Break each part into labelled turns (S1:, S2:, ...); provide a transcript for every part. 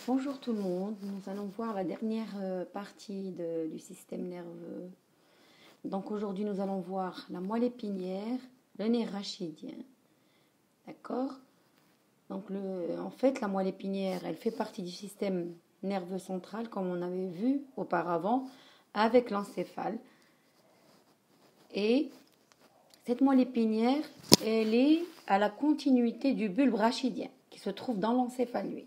S1: Bonjour tout le monde, nous allons voir la dernière partie du système nerveux. Donc aujourd'hui nous allons voir la moelle épinière, le nerf rachidien. D'accord? Donc en fait la moelle épinière elle fait partie du système nerveux central comme on avait vu auparavant avec l'encéphale. Et cette moelle épinière elle est à la continuité du bulbe rachidien qui se trouve dans l'encéphale lui.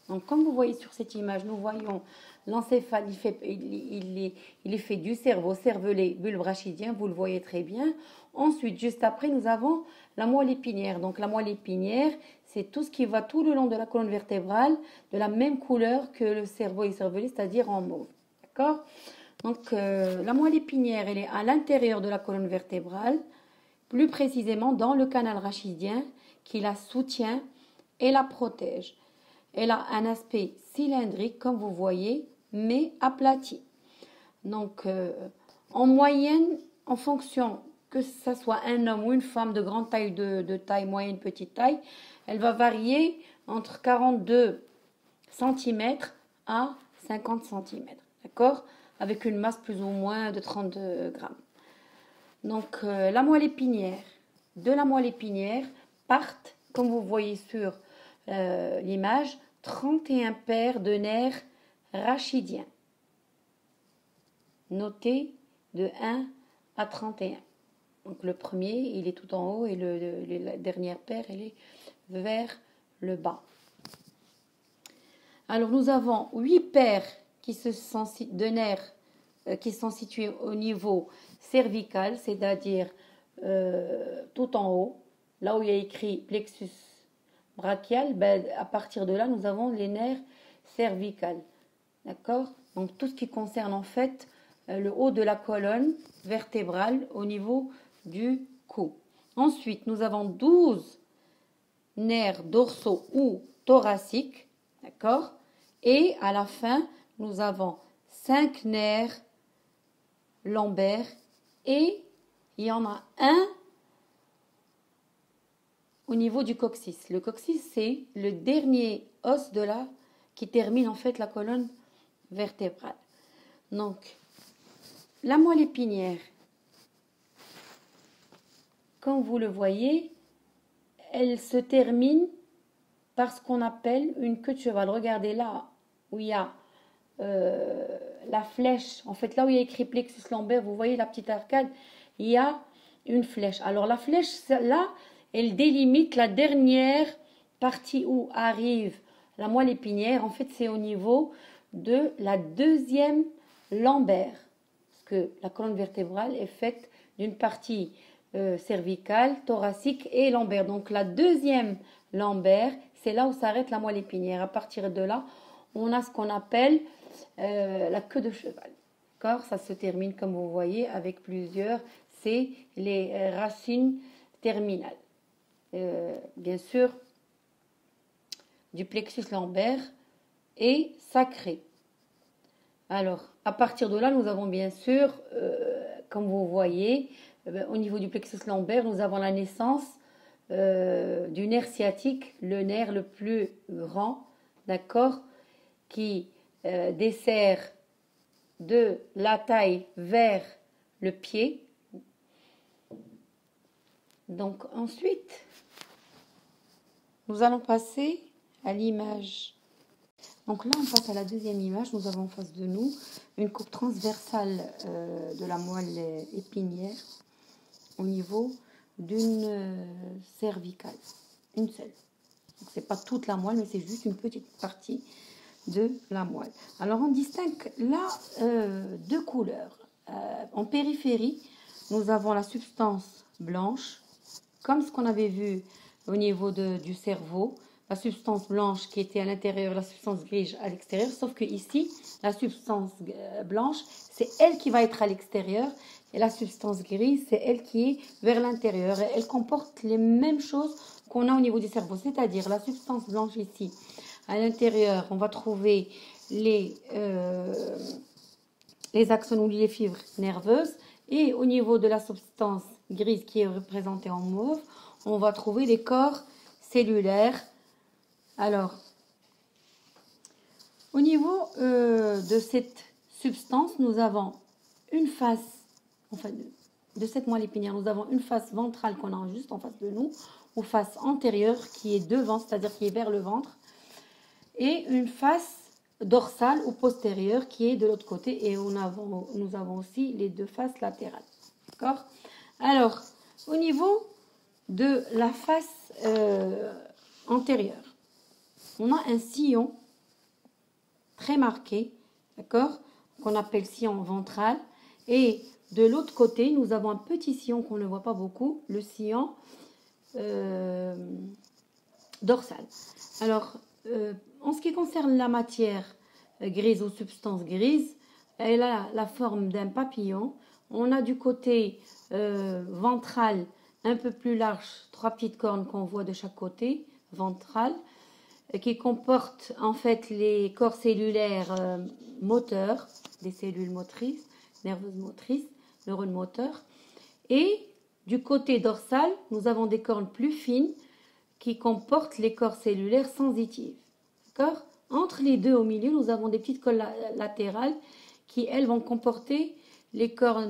S1: Donc, comme vous voyez sur cette image, nous voyons l'encéphale, il est fait du cerveau, cervelet, bulbe rachidien, vous le voyez très bien. Ensuite, juste après, nous avons la moelle épinière. Donc, la moelle épinière, c'est tout ce qui va tout le long de la colonne vertébrale, de la même couleur que le cerveau et cervelet, c'est-à-dire en mauve. D'accord? Donc, la moelle épinière, elle est à l'intérieur de la colonne vertébrale, plus précisément dans le canal rachidien qui la soutient et la protège. Elle a un aspect cylindrique, comme vous voyez, mais aplati. Donc, en moyenne, en fonction que ce soit un homme ou une femme de grande taille, de taille moyenne, petite taille, elle va varier entre 42 cm à 50 cm. D'accord? Avec une masse plus ou moins de 30 grammes. Donc, la moelle épinière, de la moelle épinière partent, comme vous voyez sur l'image, 31 paires de nerfs rachidiens. Notez de 1 à 31. Donc le premier, il est tout en haut et la dernière paire, elle est vers le bas. Alors nous avons 8 paires de nerfs qui sont situés au niveau cervical, c'est-à-dire tout en haut, là où il y a écrit plexus brachial, ben, à partir de là, nous avons les nerfs cervicales. D'accord? Donc, tout ce qui concerne en fait le haut de la colonne vertébrale au niveau du cou. Ensuite, nous avons 12 nerfs dorsaux ou thoraciques. D'accord? Et à la fin, nous avons 5 nerfs lombaires et il y en a un au niveau du coccyx. Le coccyx, c'est le dernier os qui termine en fait la colonne vertébrale. Donc, la moelle épinière, comme vous le voyez, elle se termine par ce qu'on appelle une queue de cheval. Regardez là où il y a la flèche. En fait, là où il y a écrit plexus lombaire, vous voyez la petite arcade, il y a une flèche. Alors, la flèche, là, elle délimite la dernière partie où arrive la moelle épinière. En fait, c'est au niveau de la deuxième lombaire. Parce que la colonne vertébrale est faite d'une partie cervicale, thoracique et lombaire. Donc, la deuxième lombaire, c'est là où s'arrête la moelle épinière. À partir de là, on a ce qu'on appelle la queue de cheval. D'accord? Ça se termine, comme vous voyez, avec plusieurs. C'est les racines terminales. Bien sûr, du plexus lombaire et sacré. Alors, à partir de là, nous avons bien sûr, comme vous voyez, au niveau du plexus lombaire, nous avons la naissance du nerf sciatique, le nerf le plus grand, d'accord, qui dessert de la taille vers le pied. Donc ensuite, nous allons passer à l'image. Donc là, on passe à la deuxième image. Nous avons en face de nous une coupe transversale de la moelle épinière au niveau d'une cervicale, une seule. Donc c'est pas toute la moelle, mais c'est juste une petite partie de la moelle. Alors on distingue là deux couleurs. En périphérie, nous avons la substance blanche, comme ce qu'on avait vu au niveau du cerveau, la substance blanche qui était à l'intérieur, la substance grise à l'extérieur, sauf que ici, la substance blanche, c'est elle qui va être à l'extérieur, et la substance grise, c'est elle qui est vers l'intérieur. Et elle comporte les mêmes choses qu'on a au niveau du cerveau, c'est-à-dire la substance blanche ici, à l'intérieur, on va trouver les axones ou les fibres nerveuses, et au niveau de la substance grise qui est représentée en mauve, on va trouver les corps cellulaires. Alors, Au niveau de cette substance, nous avons une face, enfin de cette moelle épinière, nous avons une face ventrale qu'on a juste en face de nous, ou face antérieure qui est devant, c'est-à-dire qui est vers le ventre, et une face dorsale ou postérieure qui est de l'autre côté, et nous avons aussi les deux faces latérales. D'accord? Alors, au niveau de la face antérieure, on a un sillon très marqué, d'accord, qu'on appelle sillon ventral, et de l'autre côté, nous avons un petit sillon qu'on ne voit pas beaucoup, le sillon dorsal. Alors, en ce qui concerne la matière grise ou substance grise, elle a la forme d'un papillon. On a du côté ventral un peu plus large, 3 petites cornes qu'on voit de chaque côté, ventral, qui comporte en fait les corps cellulaires moteurs, des cellules motrices, nerveuses motrices, neurones moteurs. Et du côté dorsal, nous avons des cornes plus fines qui comportent les corps cellulaires sensitives. D'accord? Entre les deux au milieu, nous avons des petites cornes latérales qui, elles, vont comporter les corps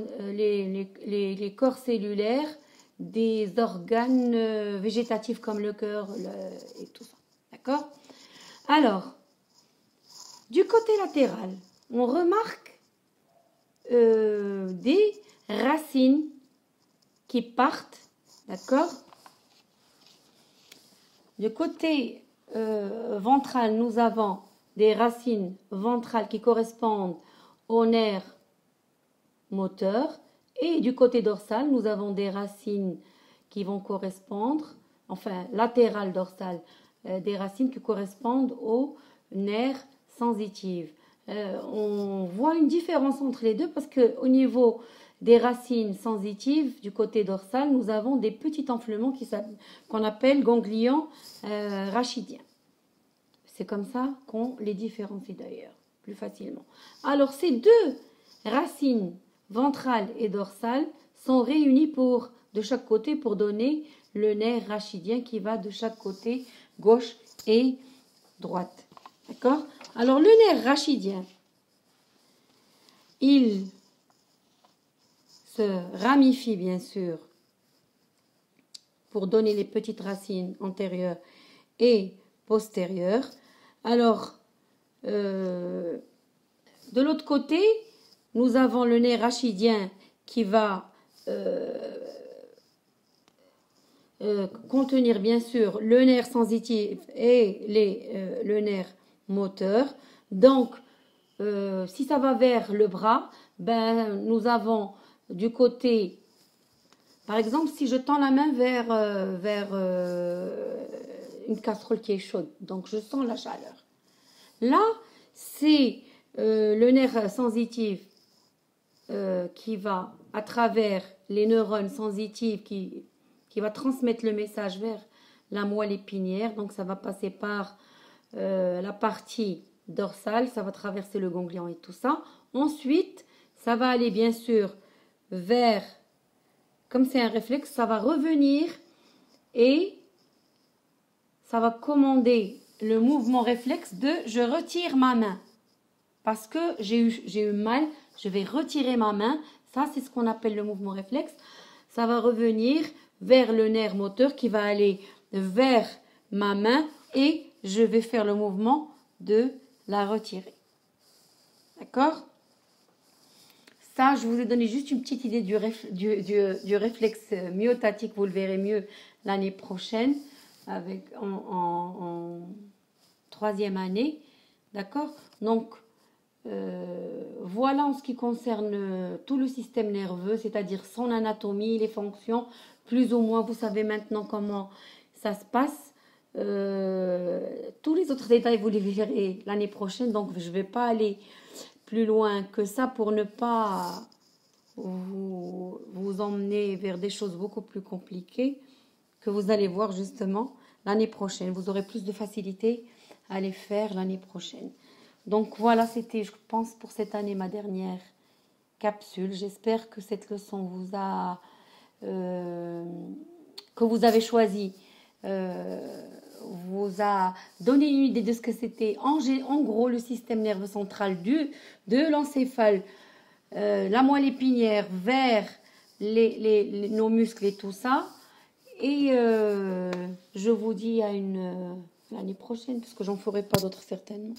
S1: cellulaires des organes végétatifs comme le cœur et tout ça. D'accord? Alors, du côté latéral, on remarque des racines qui partent, d'accord? Du côté ventral, nous avons des racines ventrales qui correspondent aux nerfs moteurs. Et du côté dorsal, nous avons des racines qui vont correspondre, enfin latérales dorsales, des racines qui correspondent aux nerfs sensitifs. On voit une différence entre les deux parce qu'au niveau des racines sensitives du côté dorsal, nous avons des petits enflements qu'on appelle ganglions rachidiens. C'est comme ça qu'on les différencie d'ailleurs, plus facilement. Alors ces deux racines ventrales et dorsales sont réunies de chaque côté pour donner le nerf rachidien qui va de chaque côté, gauche et droite. D'accord? Alors le nerf rachidien, il se ramifie bien sûr pour donner les petites racines antérieures et postérieures. Alors, de l'autre côté, nous avons le nerf rachidien qui va contenir bien sûr le nerf sensitif et le nerf moteur. Donc, si ça va vers le bras, ben, nous avons du côté, par exemple, si je tends la main vers une casserole qui est chaude, donc je sens la chaleur. Là, c'est le nerf sensitif qui va, à travers les neurones sensitifs, qui va transmettre le message vers la moelle épinière. Donc, ça va passer par la partie dorsale, ça va traverser le ganglion et tout ça. Ensuite, ça va aller bien sûr vers, comme c'est un réflexe, ça va revenir et ça va commander le mouvement réflexe de je retire ma main. Parce que j'ai eu mal, je vais retirer ma main. Ça, c'est ce qu'on appelle le mouvement réflexe. Ça va revenir vers le nerf moteur qui va aller vers ma main et je vais faire le mouvement de la retirer. D'accord? Ça, je vous ai donné juste une petite idée du réflexe myotatique. Vous le verrez mieux l'année prochaine en 3e année. D'accord? Donc, voilà en ce qui concerne tout le système nerveux, c'est-à-dire son anatomie, les fonctions. Plus ou moins, vous savez maintenant comment ça se passe. Tous les autres détails, vous les verrez l'année prochaine. Donc, je ne vais pas aller plus loin que ça pour ne pas vous emmener vers des choses beaucoup plus compliquées que vous allez voir justement l'année prochaine. Vous aurez plus de facilité à les faire l'année prochaine. Donc voilà, c'était, je pense, pour cette année ma dernière capsule. J'espère que cette leçon vous a, que vous avez choisi vous a donné une idée de ce que c'était en gros le système nerveux central de l'encéphale, la moelle épinière vers nos muscles et tout ça. Et je vous dis à l'année prochaine, parce que j'en ferai pas d'autres certainement.